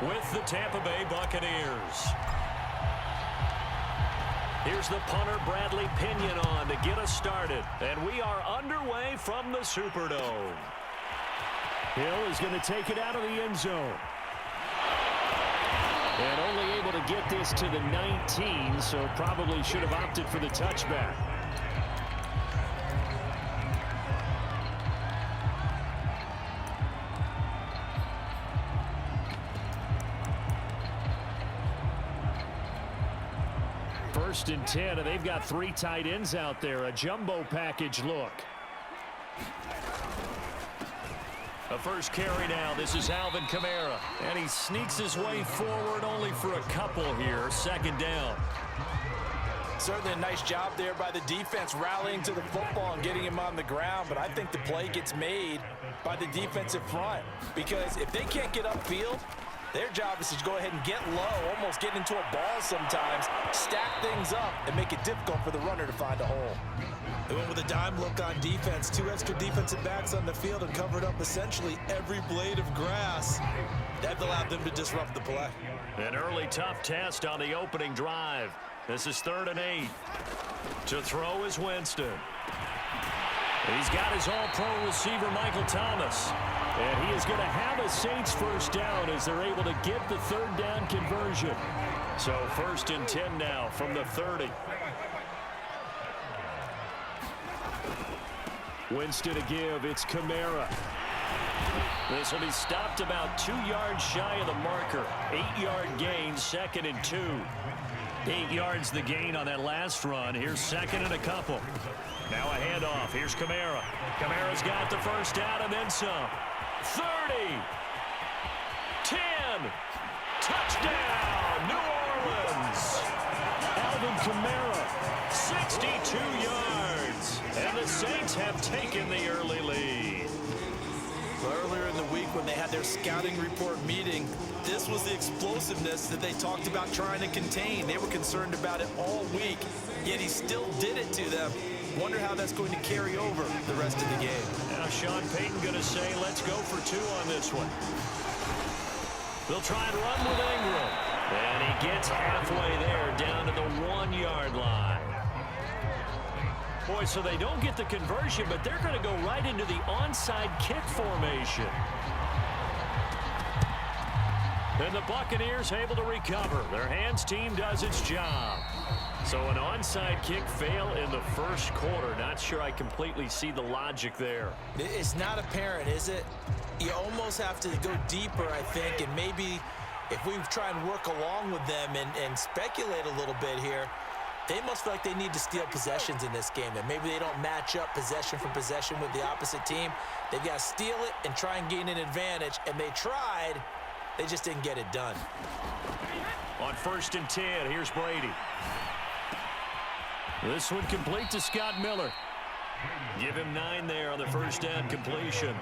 with the Tampa Bay Buccaneers. Here's the punter, Bradley Pinion, on to get us started. And we are underway from the Superdome. Hill is going to take it out of the end zone. And only able to get this to the 19, so probably should have opted for the touchback. First and 10, and they've got 3 tight ends out there. A jumbo package look. A first carry now. This is Alvin Kamara. And he sneaks his way forward only for a couple here. Second down. Certainly a nice job there by the defense rallying to the football and getting him on the ground. But I think the play gets made by the defensive front. Because if they can't get upfield, their job is to go ahead and get low, almost get into a ball sometimes, stack things up, and make it difficult for the runner to find a hole. They went with a dime look on defense. 2 extra defensive backs on the field and covered up essentially every blade of grass. That allowed them to disrupt the play. An early tough test on the opening drive. This is 3rd and 8. To throw is Winston. He's got his all-pro receiver, Michael Thomas. And he is going to have a Saints first down as they're able to get the 3rd down conversion. So 1st and 10 now from the 30. Winston to give. It's Kamara. This will be stopped about 2 yards shy of the marker. 8-yard gain, 2nd and 2. 8 yards the gain on that last run. Here's 2nd and a couple. Now a handoff. Here's Kamara. Kamara's got the first down and then some. 30. 10. Touchdown, New Orleans. Alvin Kamara, 62 yards. And the Saints have taken the early lead. Earlier in the week when they had their scouting report meeting, this was the explosiveness that they talked about trying to contain. They were concerned about it all week, yet he still did it to them. Wonder how that's going to carry over the rest of the game. Now Sean Payton going to say, let's go for 2 on this one. They'll try and run with Ingram. And he gets halfway there, down to the 1-yard line. Boy, so they don't get the conversion, but they're going to go right into the onside kick formation. And the Buccaneers able to recover. Their hands team does its job. So an onside kick fail in the first quarter. Not sure I completely see the logic there. It's not apparent, is it? You almost have to go deeper, I think, and maybe if we try and work along with them and speculate a little bit here, they must feel like they need to steal possessions in this game, and maybe they don't match up possession for possession with the opposite team. They've got to steal it and try and gain an advantage, and they tried. They just didn't get it done. On 1st and 10, here's Brady. This one complete to Scott Miller. Give him 9 there on the first down completion.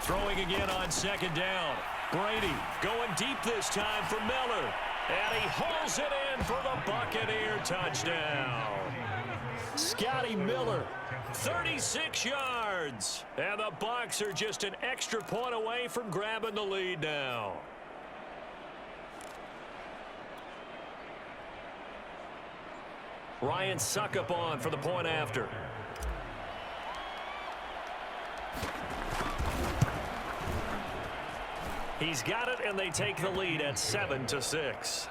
Throwing again on 2nd down. Brady going deep this time for Miller. And he hauls it in for the Buccaneer touchdown. Scotty Miller, 36 yards. And the Bucs are just an extra point away from grabbing the lead now. Ryan Suckup on for the point after. He's got it, and they take the lead at 7-6.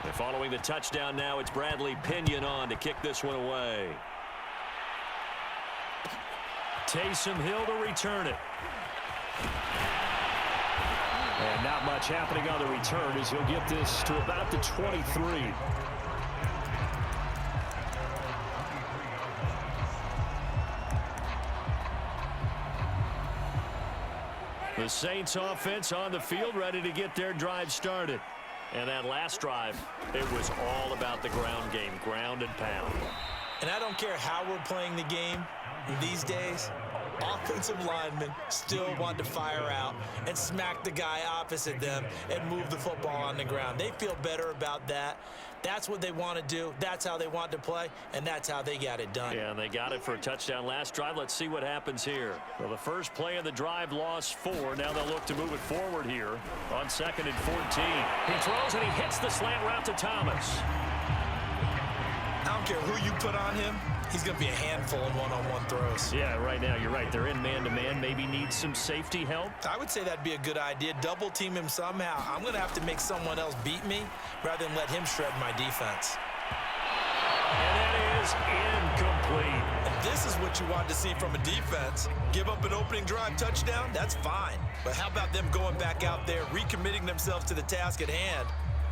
And following the touchdown now, it's Bradley Pinion on to kick this one away. Taysom Hill to return it. And not much happening on the return as he'll get this to about the 23. The Saints offense on the field ready to get their drive started. And that last drive, it was all about the ground game, ground and pound. And I don't care how we're playing the game these days, offensive linemen still want to fire out and smack the guy opposite them and move the football on the ground. They feel better about that. That's what they want to do. That's how they want to play, and that's how they got it done. Yeah, and they got it for a touchdown last drive. Let's see what happens here. Well, the first play of the drive lost 4. Now they'll look to move it forward here on 2nd and 14. He throws, and he hits the slant route to Thomas. I don't care who you put on him. He's going to be a handful in one-on-one throws. Yeah, right now, you're right. They're in man-to-man. Maybe needs some safety help. I would say that'd be a good idea. Double team him somehow. I'm going to have to make someone else beat me rather than let him shred my defense. And that is incomplete. And this is what you want to see from a defense. Give up an opening drive touchdown, that's fine. But how about them going back out there, recommitting themselves to the task at hand,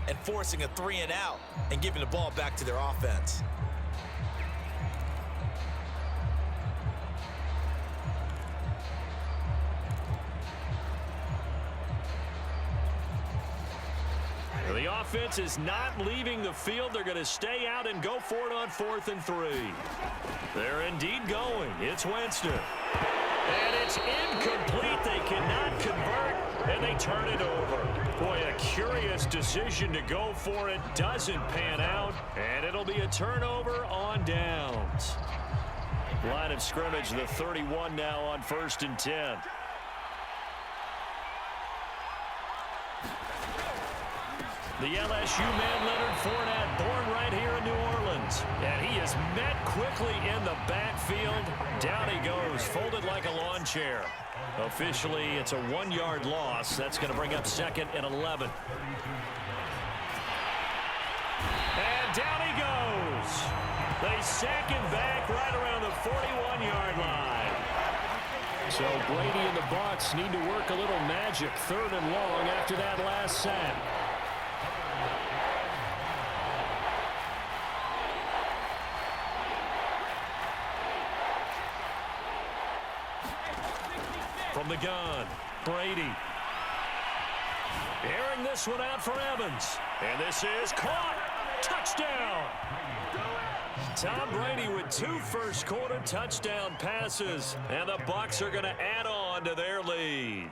and forcing a 3-and-out and giving the ball back to their offense? The offense is not leaving the field. They're going to stay out and go for it on 4th and 3. They're indeed going. It's Winston. And it's incomplete. They cannot convert, and they turn it over. Boy, a curious decision to go for it. Doesn't pan out, and it'll be a turnover on downs. Line of scrimmage, the 31 now on 1st and 10. The LSU man, Leonard Fournette, born right here in New Orleans. And he is met quickly in the backfield. Down he goes, folded like a lawn chair. Officially, it's a 1-yard loss. That's going to bring up 2nd and 11. And down he goes. They sack him back right around the 41-yard line. So Brady and the Bucs need to work a little magic. 3rd and long after that last sack. From the gun, Brady. Airing this one out for Evans. And this is caught. Touchdown. Tom Brady with 2 first-quarter touchdown passes. And the Bucs are going to add on to their lead.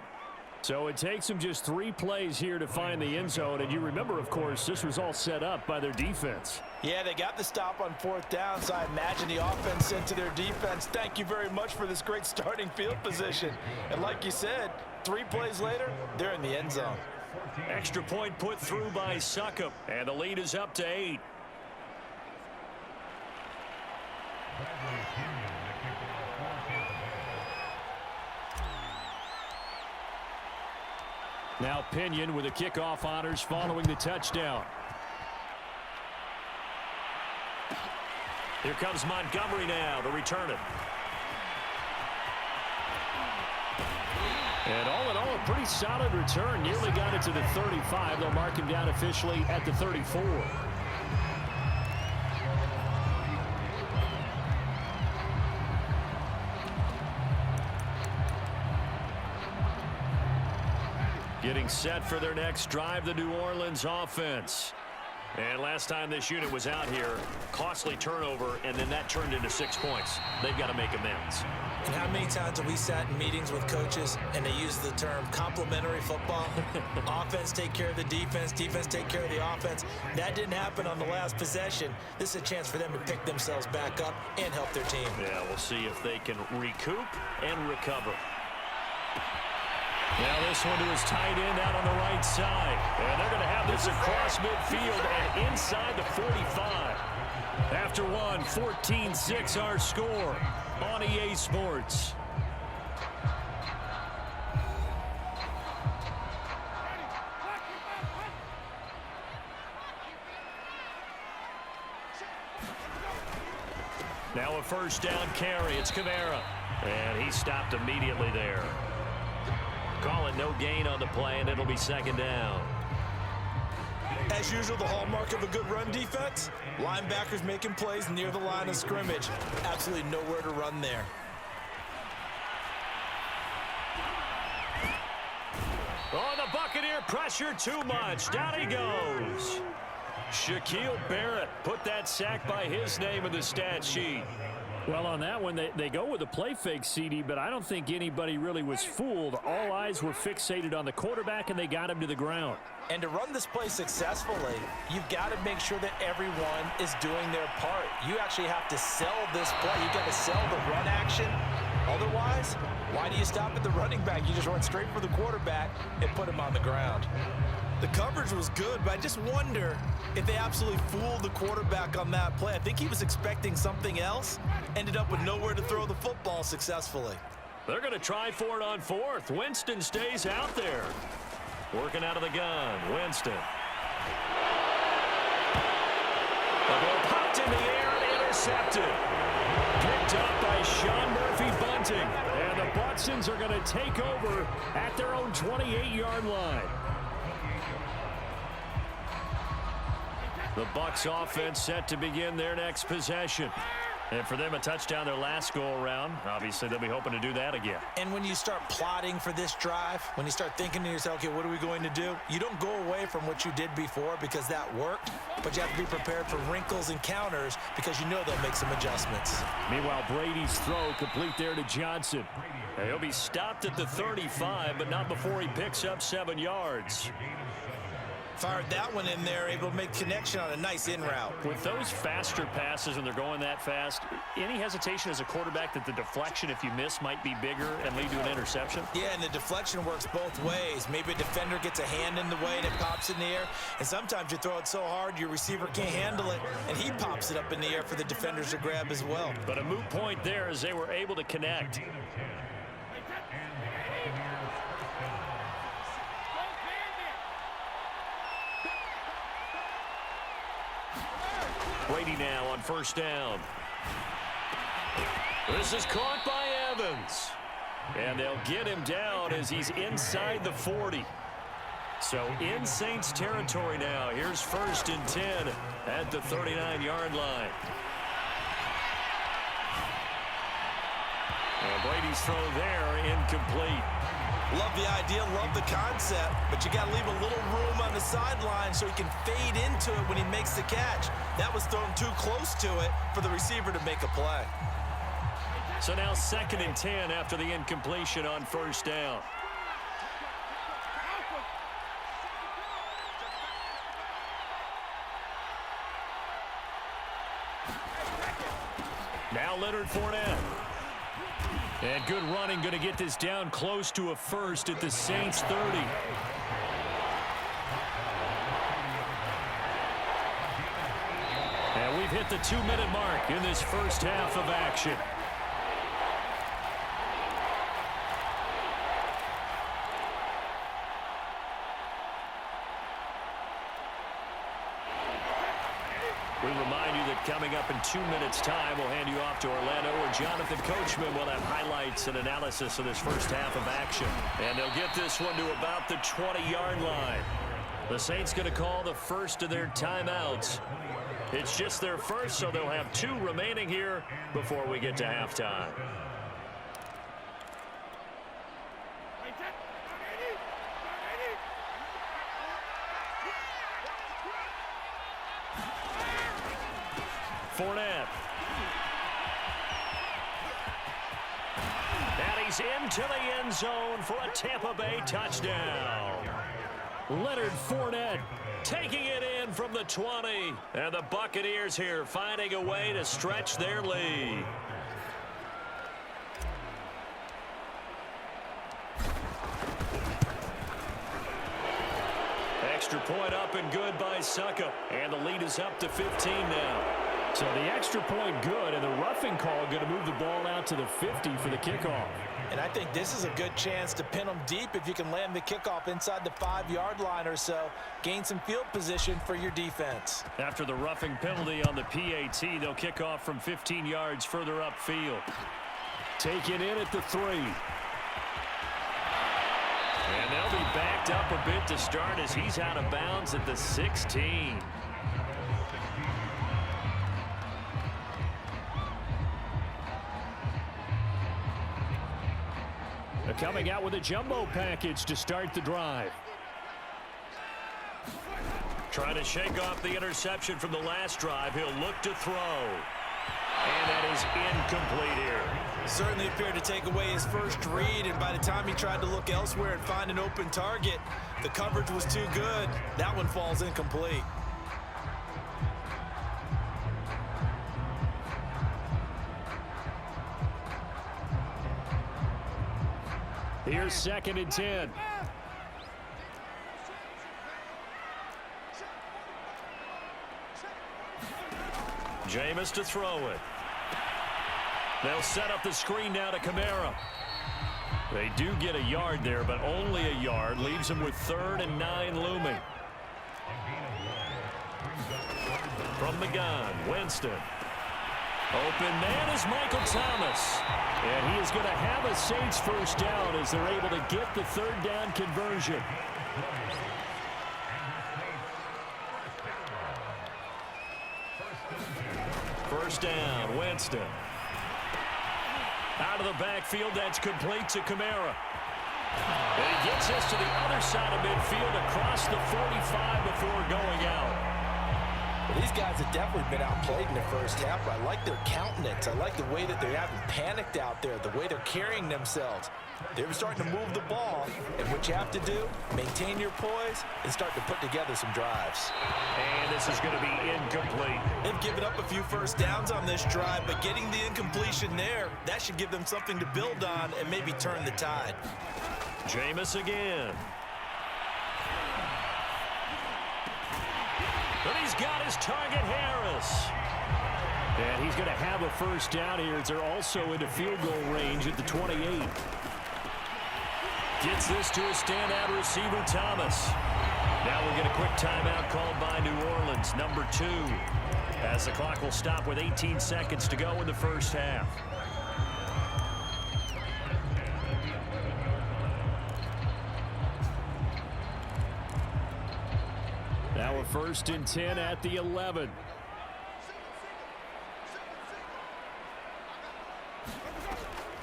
So it takes them just 3 plays here to find the end zone. And you remember, of course, this was all set up by their defense. Yeah, they got the stop on 4th down, so I imagine the offense said to their defense, thank you very much for this great starting field position. And like you said, 3 plays later, they're in the end zone. Extra point put through by Succop, and the lead is up to 8. Now Pinion with the kickoff honors following the touchdown. Here comes Montgomery now to return it. And all in all, a pretty solid return. Nearly got it to the 35. They'll mark him down officially at the 34. Getting set for their next drive, the New Orleans offense. And last time this unit was out here, costly turnover, and then that turned into 6 points. They've got to make amends. And how many times have we sat in meetings with coaches and they use the term complementary football? Offense take care of the defense, defense take care of the offense. That didn't happen on the last possession. This is a chance for them to pick themselves back up and help their team. Yeah, we'll see if they can recoup and recover. Now this one to his tight end out on the right side. And they're going to have this across midfield and inside the 45. After one, 14-6 our score on EA Sports. Now a first down carry. It's Kamara. And he stopped immediately there. Call it no gain on the play, and it'll be 2nd down. As usual, the hallmark of a good run defense, linebackers making plays near the line of scrimmage. Absolutely nowhere to run there. Oh, the Buccaneer pressure too much. Down he goes. Shaquille Barrett put that sack by his name in the stat sheet. Well, on that one, they go with a play fake, CD, but I don't think anybody really was fooled. All eyes were fixated on the quarterback, and they got him to the ground. And to run this play successfully, you've got to make sure that everyone is doing their part. You actually have to sell this play. You've got to sell the run action. Otherwise, why do you stop at the running back? You just run straight for the quarterback and put him on the ground. The coverage was good, but I just wonder if they absolutely fooled the quarterback on that play. I think he was expecting something else, ended up with nowhere to throw the football successfully. They're going to try for it on fourth. Winston stays out there. Working out of the gun, Winston. The ball popped in the air and intercepted. Picked up by Sean Murphy-Bunting. And the Bucksons are going to take over at their own 28-yard line. The Bucs offense set to begin their next possession. And for them, a touchdown their last go-around. Obviously, they'll be hoping to do that again. And when you start plotting for this drive, when you start thinking to yourself, okay, what are we going to do? You don't go away from what you did before because that worked, but you have to be prepared for wrinkles and counters because you know they'll make some adjustments. Meanwhile, Brady's throw complete there to Johnson. He'll be stopped at the 35, but not before he picks up 7 yards. Fired that one in there, able to make connection on a nice in route. With those faster passes and they're going that fast, any hesitation as a quarterback that the deflection, if you miss, might be bigger and lead to an interception? Yeah, and the deflection works both ways. Maybe a defender gets a hand in the way and it pops in the air, and sometimes you throw it so hard your receiver can't handle it, and he pops it up in the air for the defenders to grab as well. But a moot point there as they were able to connect. Brady now on first down. This is caught by Evans. And they'll get him down as he's inside the 40. So in Saints territory now. Here's first and 10 at the 39-yard line. And Brady's throw there incomplete. Love the idea, love the concept, but you got to leave a little room on the sideline so he can fade into it when he makes the catch. That was thrown too close to it for the receiver to make a play. So now second and 10 after the incompletion on first down. Now Leonard Fournette. And good running, going to get this down close to a first at the Saints 30. And we've hit the 2-minute mark in this first half of action. We remind you that coming up in 2 minutes' time, we'll hand you off to Orlando, where Jonathan Coachman will have highlights and analysis of this first half of action. And they'll get this one to about the 20-yard line. The Saints going to call the first of their timeouts. It's just their first, so they'll have 2 remaining here before we get to halftime. Fournette. And he's into the end zone for a Tampa Bay touchdown. Leonard Fournette taking it in from the 20. And the Buccaneers here finding a way to stretch their lead. Extra point up and good by Succa. And the lead is up to 15 now. So the extra point good, and the roughing call going to move the ball out to the 50 for the kickoff. And I think this is a good chance to pin them deep if you can land the kickoff inside the 5-yard line or so. Gain some field position for your defense. After the roughing penalty on the PAT, they'll kick off from 15 yards further upfield. Taken in at the 3. And they'll be backed up a bit to start as he's out of bounds at the 16. They're coming out with a jumbo package to start the drive. Trying to shake off the interception from the last drive. He'll look to throw. And that is incomplete here. Certainly appeared to take away his first read, and by the time he tried to look elsewhere and find an open target, the coverage was too good. That one falls incomplete. Here's 2nd and 10. Jameis to throw it. They'll set up the screen now to Kamara. They do get a yard there, but only a yard. Leaves them with 3rd and 9 looming. From the gun, Winston. Open man is Michael Thomas. And he is going to have a Saints first down as they're able to get the 3rd down conversion. First down, Winston. Out of the backfield, that's complete to Kamara. And he gets us to the other side of midfield across the 45 before going out. Well, these guys have definitely been outplayed in the first half, but I like their countenance. I like the way that they haven't panicked out there, the way they're carrying themselves. They're starting to move the ball, and what you have to do, maintain your poise and start to put together some drives. And this is going to be incomplete. They've given up a few first downs on this drive, but getting the incompletion there, that should give them something to build on and maybe turn the tide. Jameis again. But he's got his target, Harris. And he's going to have a first down here as they're also into field goal range at the 28. Gets this to a standout receiver, Thomas. Now we'll get a quick timeout called by New Orleans, number 2, as the clock will stop with 18 seconds to go in the first half. Now a 1st and 10 at the 11.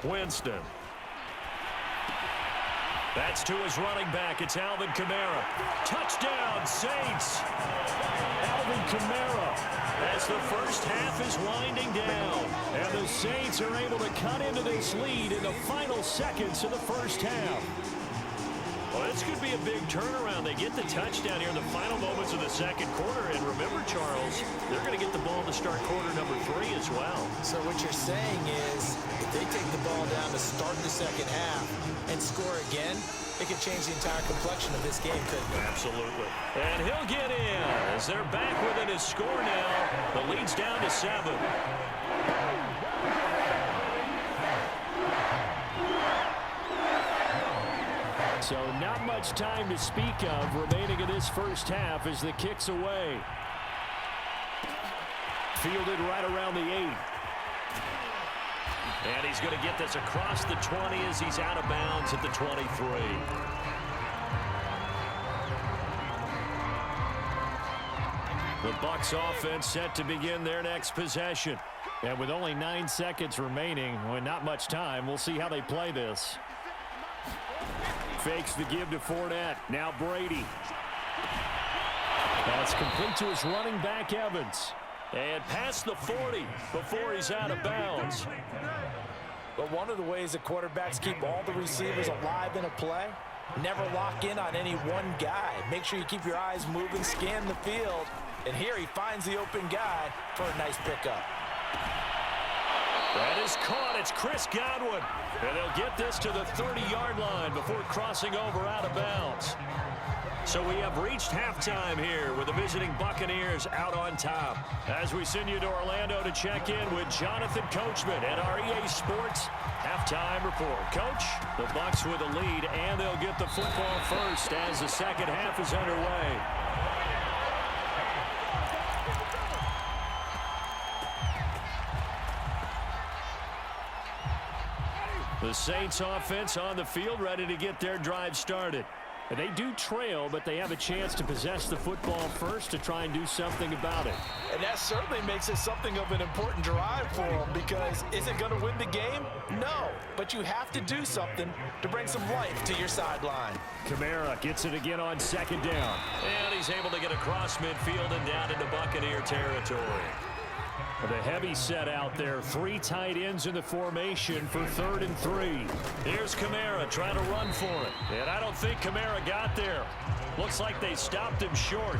Winston. That's to his running back. It's Alvin Kamara. Touchdown, Saints. Alvin Kamara as the first half is winding down. And the Saints are able to cut into this lead in the final seconds of the first half. Well, this could be a big turnaround. They get the touchdown here in the final moments of the second quarter. And remember, Charles, they're going to get the ball to start quarter number 3 as well. So what you're saying is if they take the ball down to start the second half and score again, it could change the entire complexion of this game, couldn't it? Absolutely. And he'll get in as they're back within his score now. The lead's down to 7. So not much time to speak of remaining in this first half as the kick's away. Fielded right around the 8. And he's going to get this across the 20 as he's out of bounds at the 23. The Bucs offense set to begin their next possession. And with only 9 seconds remaining, well, not much time, we'll see how they play this. Fakes the give to Fournette. Now Brady. That's complete to his running back, Evans. And past the 40 before he's out of bounds. But one of the ways that quarterbacks keep all the receivers alive in a play, never lock in on any one guy. Make sure you keep your eyes moving, scan the field. And here he finds the open guy for a nice pickup. That is caught. It's Chris Godwin. And they'll get this to the 30-yard line before crossing over out of bounds. So we have reached halftime here with the visiting Buccaneers out on top. As we send you to Orlando to check in with Jonathan Coachman at our EA Sports halftime report. Coach, the Bucs with a lead, and they'll get the football first as the second half is underway. The Saints offense on the field ready to get their drive started. And they do trail, but they have a chance to possess the football first to try and do something about it. And that certainly makes it something of an important drive for them because is it going to win the game? No, but you have to do something to bring some life to your sideline. Kamara gets it again on second down. And he's able to get across midfield and down into Buccaneer territory. The heavy set out there. 3 tight ends in the formation for 3rd and 3. Here's Kamara trying to run for it. And I don't think Kamara got there. Looks like they stopped him short.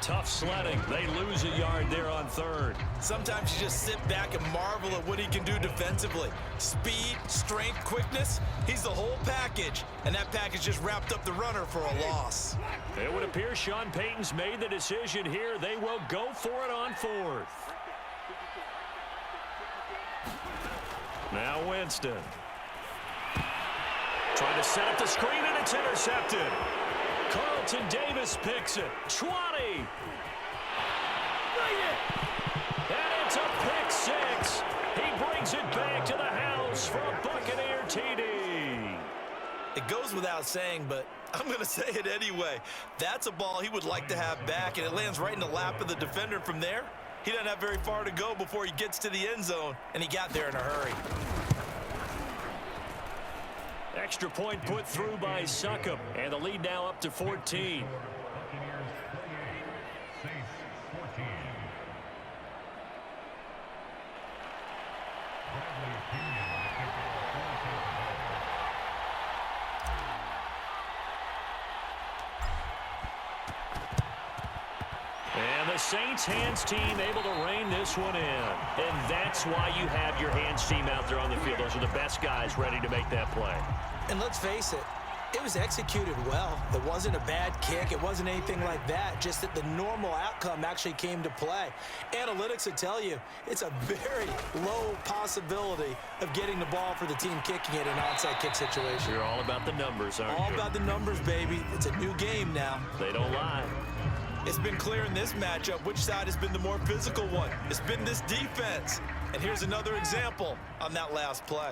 Tough sledding. They lose a yard there on 3rd. Sometimes you just sit back and marvel at what he can do defensively. Speed, strength, quickness. He's the whole package. And that package just wrapped up the runner for a loss. It would appear Sean Payton's made the decision here. They will go for it on 4th. Now Winston. Trying to set up the screen, and it's intercepted. Carlton Davis picks it. 20. And it's a pick 6. He brings it back to the house for a Buccaneer TD. It goes without saying, but I'm going to say it anyway. That's a ball he would like to have back, and it lands right in the lap of the defender from there. He doesn't have very far to go before he gets to the end zone, and he got there in a hurry. Extra point put through by Succop, and the lead now up to 14. And the Saints hands team able to rein this one in. And that's why you have your hands team out there on the field. Those are the best guys ready to make that play. And let's face it, it was executed well. It wasn't a bad kick. It wasn't anything like that. Just that the normal outcome actually came to play. Analytics will tell you it's a very low possibility of getting the ball for the team kicking it in an onside kick situation. You're all about the numbers, aren't you? All about the numbers, baby. It's a new game now. They don't lie. It's been clear in this matchup which side has been the more physical one. It's been this defense. And here's another example on that last play.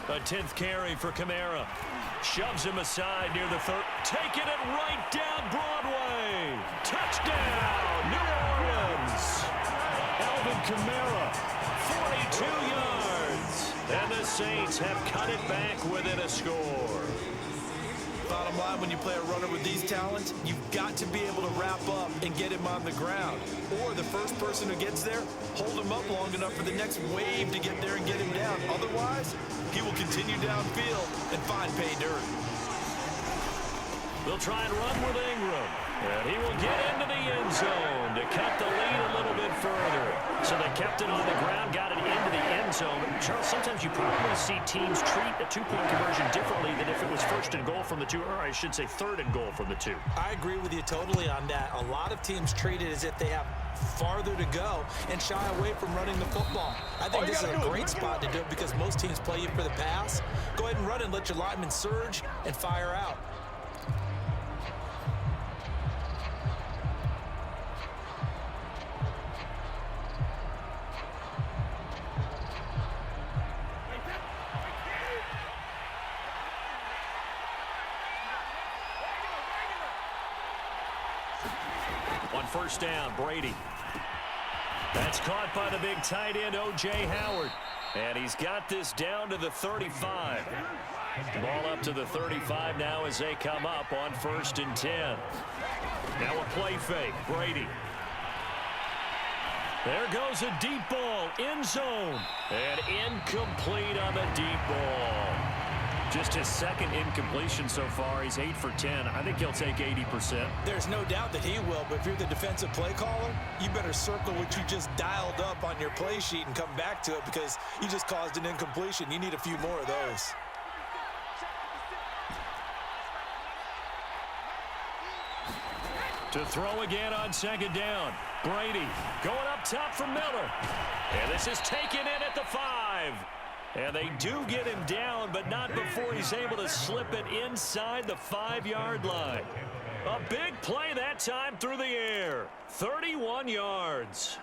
A 10th carry for Kamara. Shoves him aside near the 3rd. Taking it right down Broadway. Touchdown, New Orleans. Alvin Kamara, 42 yards. And the Saints have cut it back within a score. Bottom line, when you play a runner with these talents, you've got to be able to wrap up and get him on the ground. Or the first person who gets there, hold him up long enough for the next wave to get there and get him down. Otherwise, he will continue downfield and find pay dirt. They'll try and run with Ingram. And he will get into the end zone to cut the lead a little bit further. So they kept it on the ground, got it into the end zone. Charles, sometimes you probably see teams treat a 2-point conversion differently than if it was 1st and goal from the 2, or I should say 3rd and goal from the 2. I agree with you totally on that. A lot of teams treat it as if they have farther to go and shy away from running the football. I think this is a great spot to do it because most teams play you for the pass. Go ahead and run and let your linemen surge and fire out. On 1st down, Brady. That's caught by the big tight end, O.J. Howard. And he's got this down to the 35. Ball up to the 35 now as they come up on 1st and 10. Now a play fake, Brady. There goes a deep ball, end zone. And incomplete on the deep ball. Just his 2nd incompletion so far. He's 8 for 10. I think he'll take 80%. There's no doubt that he will, but if you're the defensive play caller, you better circle what you just dialed up on your play sheet and come back to it because you just caused an incompletion. You need a few more of those. To throw again on 2nd down. Brady going up top for Miller. And this is taken in at the 5. And they do get him down, but not before he's able to slip it inside the 5-yard line. A big play that time through the air. 31 yards.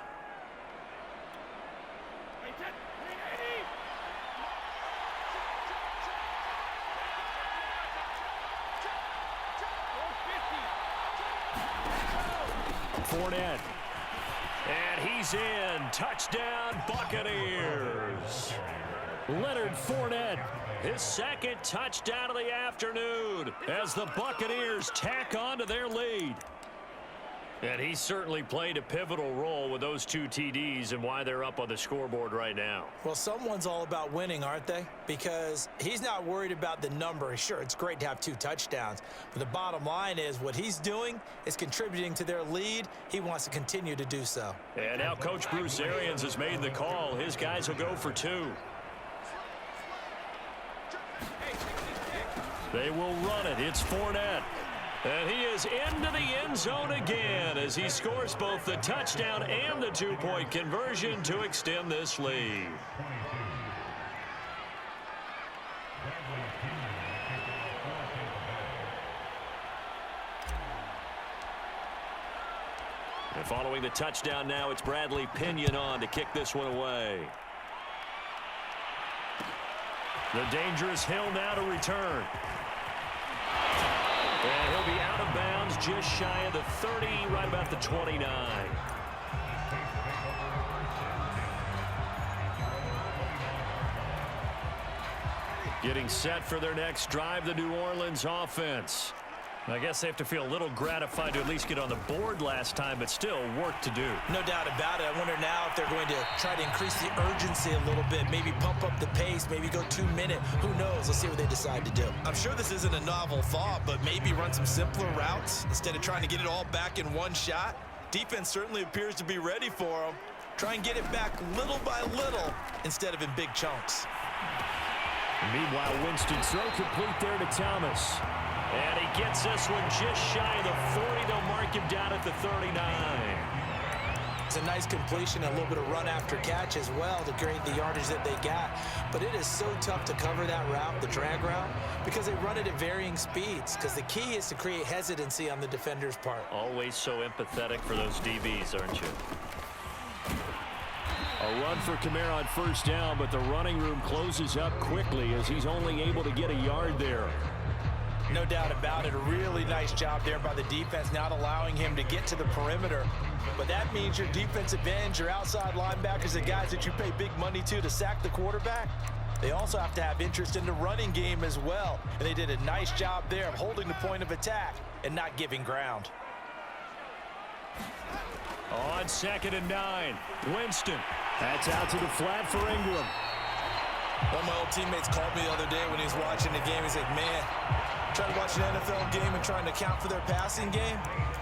Fournette. And he's in. Touchdown, Buccaneers. Leonard Fournette, his 2nd touchdown of the afternoon as the Buccaneers tack on to their lead. And he certainly played a pivotal role with those 2 TDs and why they're up on the scoreboard right now. Well, someone's all about winning, aren't they? Because he's not worried about the number. Sure, it's great to have 2 touchdowns, but the bottom line is what he's doing is contributing to their lead. He wants to continue to do so. And now Coach Bruce Arians has made the call. His guys will go for 2. They will run it. It's Fournette. And he is into the end zone again as he scores both the touchdown and the 2-point conversion to extend this lead. And following the touchdown now, it's Bradley Pinion on to kick this one away. The dangerous Hill now to return. And he'll be out of bounds just shy of the 30, right about the 29. Getting set for their next drive, the New Orleans offense. I guess they have to feel a little gratified to at least get on the board last time, but still work to do. No doubt about it. I wonder now if they're going to try to increase the urgency a little bit, maybe pump up the pace, maybe go 2-minute. Who knows? Let's see what they decide to do. I'm sure this isn't a novel thought, but maybe run some simpler routes instead of trying to get it all back in one shot. Defense certainly appears to be ready for them. Try and get it back little by little instead of in big chunks. Meanwhile, Winston's throw complete there to Thomas. And he gets this one just shy of the 40. They'll mark him down at the 39. It's a nice completion, a little bit of run after catch as well to create the yardage that they got. But it is so tough to cover that route, the drag route, because they run it at varying speeds. Because the key is to create hesitancy on the defender's part. Always so empathetic for those DBs, aren't you? A run for Kamara on first down, but the running room closes up quickly as he's only able to get a yard there. No doubt about it. A really nice job there by the defense, not allowing him to get to the perimeter. But that means your defensive ends, your outside linebackers, the guys that you pay big money to sack the quarterback, they also have to have interest in the running game as well. And they did a nice job there of holding the point of attack and not giving ground. On 2nd and 9, Winston. That's out to the flat for Ingram. One of my old teammates called me the other day when he was watching the game. He's like, man, trying to watch an NFL game and trying to account for their passing game,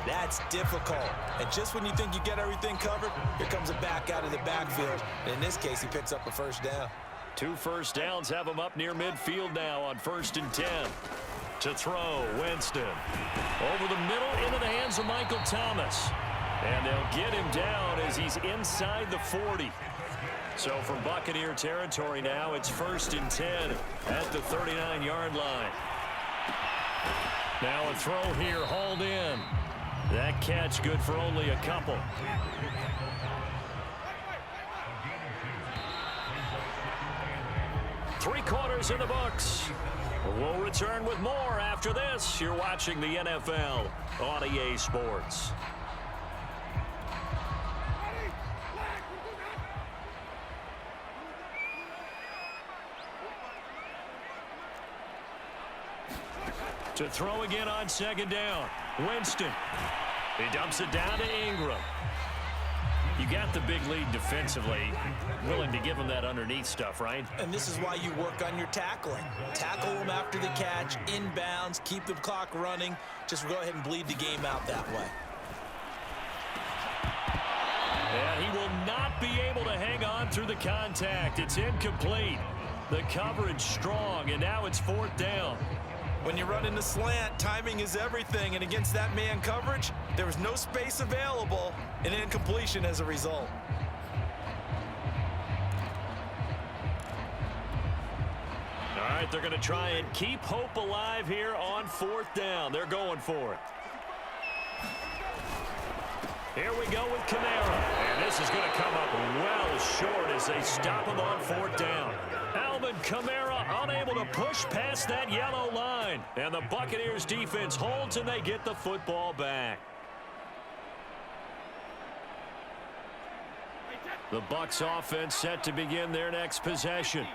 that's difficult. And just when you think you get everything covered, here comes a back out of the backfield. And in this case, he picks up a first down. 2 first downs have him up near midfield now on 1st and 10. To throw, Winston. Over the middle into the hands of Michael Thomas. And they'll get him down as he's inside the 40. So from Buccaneer territory now, it's 1st and 10 at the 39-yard line. Now a throw here, hauled in. That catch good for only a couple. Three quarters in the books. We'll return with more after this. You're watching the NFL on EA Sports. To throw again on 2nd down. Winston. He dumps it down to Ingram. You got the big lead defensively. Willing to give him that underneath stuff, right? And this is why you work on your tackling. Tackle them after the catch, inbounds, keep the clock running. Just go ahead and bleed the game out that way. And he will not be able to hang on through the contact. It's incomplete. The coverage strong, and now it's 4th down. When you run in the slant, timing is everything, and against that man coverage, there was no space available, and incompletion as a result. All right, they're going to try and keep hope alive here on 4th down. They're going for it. Here we go with Kamara. And this is going to come up well short as they stop him on 4th down. Alvin Kamara unable to push past that yellow line. And the Buccaneers defense holds and they get the football back. The Bucs offense set to begin their next possession.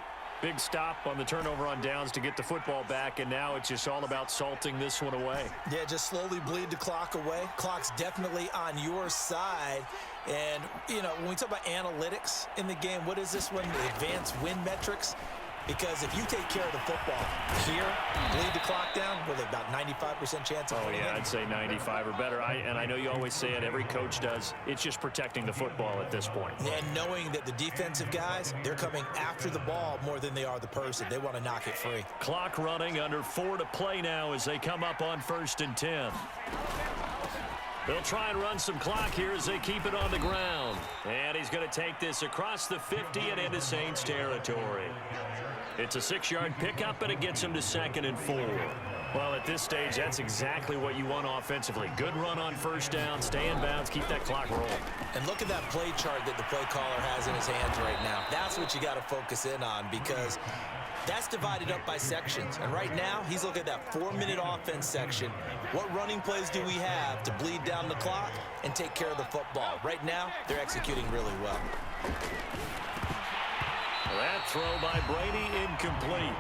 Big stop on the turnover on downs to get the football back, and now it's just all about salting this one away. Yeah, just slowly bleed the clock away. Clock's definitely on your side. And, you know, when we talk about analytics in the game, what is this one? The advanced win metrics? Because if you take care of the football here, bleed the clock down, with about 95% chance of winning. Oh, yeah, I'd say 95 or better. And I know you always say it, every coach does. It's just protecting the football at this point. And knowing that the defensive guys, they're coming after the ball more than they are the person. They want to knock it free. Clock running, under 4 to play now as they come up on 1st and 10. They'll try and run some clock here as they keep it on the ground. And he's going to take this across the 50 and into Saints territory. It's a 6-yard pickup, and it gets him to 2nd and 4. Well, at this stage, that's exactly what you want offensively. Good run on 1st down, stay in bounds, keep that clock rolling. And look at that play chart that the play caller has in his hands right now. That's what you got to focus in on, because that's divided up by sections. And right now, he's looking at that 4-minute offense section. What running plays do we have to bleed down the clock and take care of the football? Right now, they're executing really well. That throw by Brady incomplete.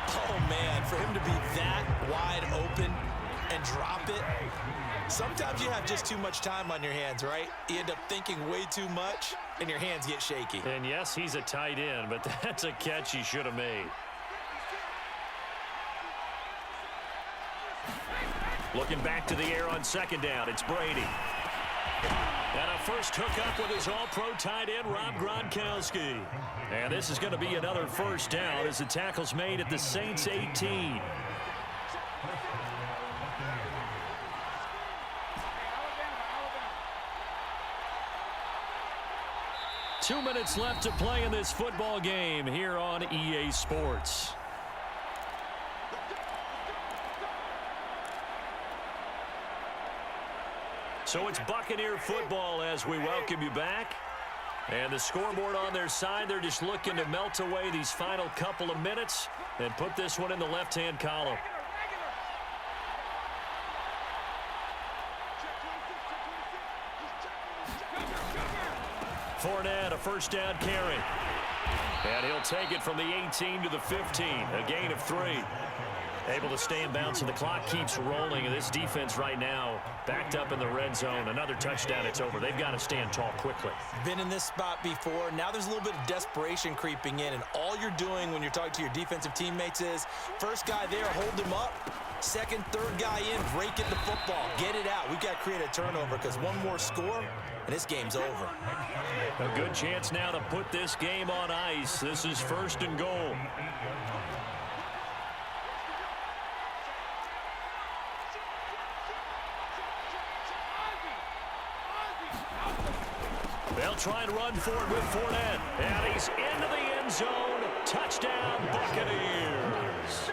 Oh, man, for him to be that wide open and drop it. Sometimes you have just too much time on your hands, right? You end up thinking way too much, and your hands get shaky. And, yes, he's a tight end, but that's a catch he should have made. Looking back to the air on 2nd down, it's Brady. And a first hookup with his all-pro tight end, Rob Gronkowski. And this is going to be another 1st down as the tackle's made at the Saints 18. Two minutes left to play in this football game here on EA Sports. So it's Buccaneer football as we welcome you back. And the scoreboard on their side, they're just looking to melt away these final couple of minutes and put this one in the left-hand column. Fournette, a 1st down carry. And he'll take it from the 18 to the 15, a gain of 3. Able to stay in bounds, and the clock keeps rolling. And this defense right now backed up in the red zone. Another touchdown, it's over. They've got to stand tall quickly. Been in this spot before. Now there's a little bit of desperation creeping in, and all you're doing when you're talking to your defensive teammates is, first guy there, hold him up. Second, third guy in, break it the football. Get it out. We've got to create a turnover, because one more score, and this game's over. A good chance now to put this game on ice. This is 1st and goal. They'll try and run for it with Fournette. And he's into the end zone. Touchdown, Buccaneers.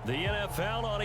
The NFL on